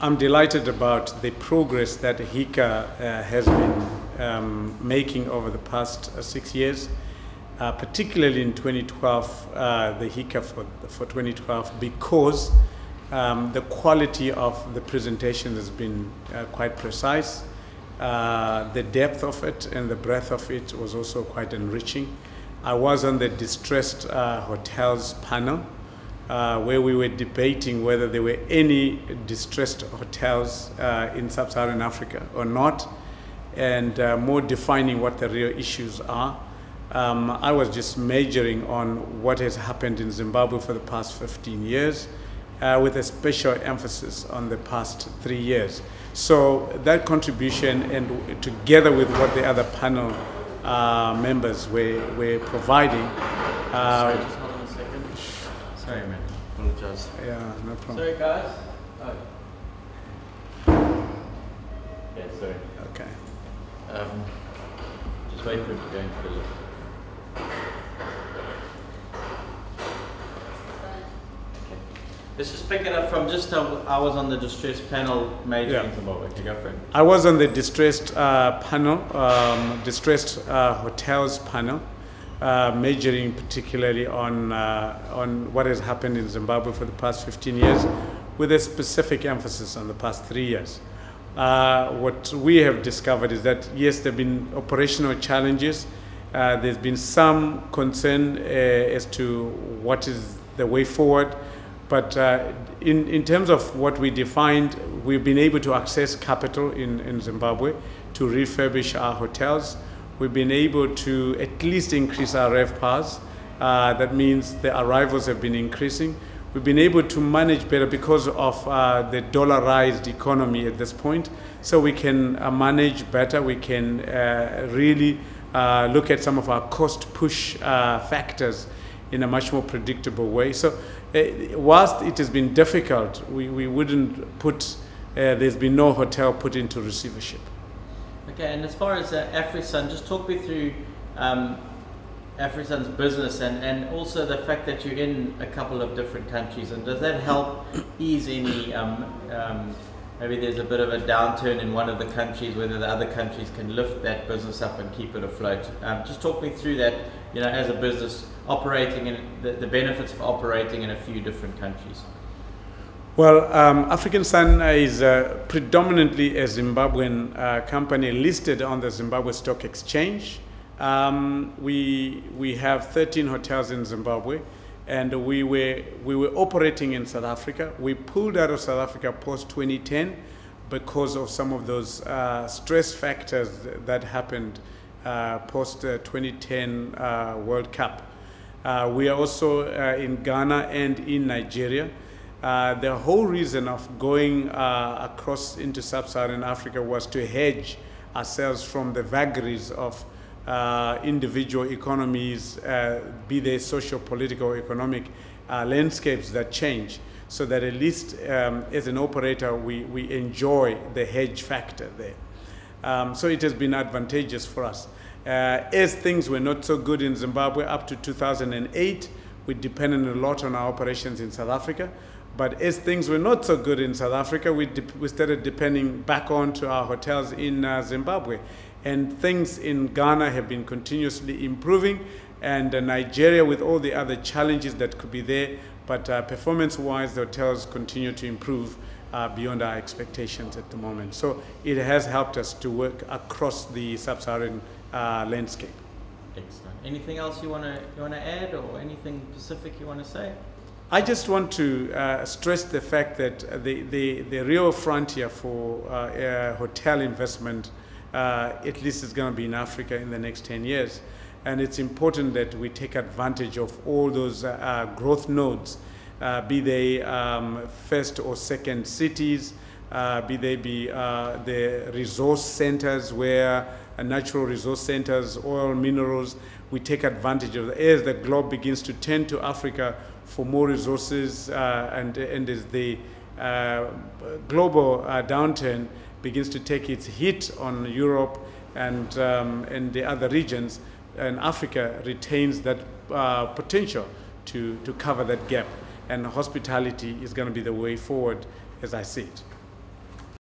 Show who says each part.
Speaker 1: I'm delighted about the progress that HICA has been making over the past 6 years, particularly in 2012, the HICA for 2012, because the quality of the presentation has been quite precise. The depth of it and the breadth of it was also quite enriching. I was on the distressed hotels panel, where we were debating whether there were any distressed hotels in sub-Saharan Africa or not, and more defining what the real issues are. I was just majoring on what has happened in Zimbabwe for the past 15 years, with a special emphasis on the past 3 years. So that contribution, and together with what the other panel members were providing.
Speaker 2: Sorry, just hold on a second. Sorry, man. Apologize.
Speaker 1: Yeah, no problem.
Speaker 2: Sorry, guys. Oh. Yeah, sorry.
Speaker 1: Okay.
Speaker 2: Just wait for it to go into the lift. Let's just pick it up from just how I was on the distressed panel majoring in Zimbabwe. Okay, go for it.
Speaker 1: I was on the distressed panel, distressed hotels panel, majoring particularly on what has happened in Zimbabwe for the past 15 years, with a specific emphasis on the past 3 years. What we have discovered is that, yes, there have been operational challenges. There's been some concern as to what is the way forward. But in terms of what we defined, we've been able to access capital in Zimbabwe to refurbish our hotels. We've been able to at least increase our RevPARs. That means the arrivals have been increasing. We've been able to manage better because of the dollarized economy at this point. So we can manage better. We can really look at some of our cost push factors in a much more predictable way. So whilst it has been difficult, we wouldn't put, there's been no hotel put into receivership.
Speaker 2: Okay, and as far as AfriSun, just talk me through AfriSun's business and also the fact that you're in a couple of different countries, and does that help ease any, maybe there's a bit of a downturn in one of the countries, whether the other countries can lift that business up and keep it afloat. Just talk me through that, you know, as a business operating in the benefits of operating in a few different countries.
Speaker 1: Well, AfriSun is predominantly a Zimbabwean company listed on the Zimbabwe Stock Exchange. We have 13 hotels in Zimbabwe, and we were operating in South Africa. We pulled out of South Africa post-2010 because of some of those stress factors that happened post-2010 World Cup. We are also in Ghana and in Nigeria. The whole reason of going across into sub-Saharan Africa was to hedge ourselves from the vagaries of individual economies, be they social, political, economic landscapes that change, so that at least as an operator we enjoy the hedge factor there. So it has been advantageous for us. As things were not so good in Zimbabwe up to 2008, we depended a lot on our operations in South Africa. But as things were not so good in South Africa, we started depending back on to our hotels in Zimbabwe. And things in Ghana have been continuously improving, and Nigeria, with all the other challenges that could be there, but performance-wise, the hotels continue to improve beyond our expectations at the moment. So it has helped us to work across the sub-Saharan landscape.
Speaker 2: Excellent. Anything else you want to add, or anything specific you want to say?
Speaker 1: I just want to stress the fact that the real frontier for hotel investment, at least, is going to be in Africa in the next 10 years. And it's important that we take advantage of all those growth nodes, be they first or second cities, be they the resource centers where natural resource centers, oil, minerals, we take advantage of that. As the globe begins to turn to Africa for more resources, and as the global downturn begins to take its hit on Europe and the other regions, and Africa retains that potential to cover that gap. And hospitality is going to be the way forward, as I see it.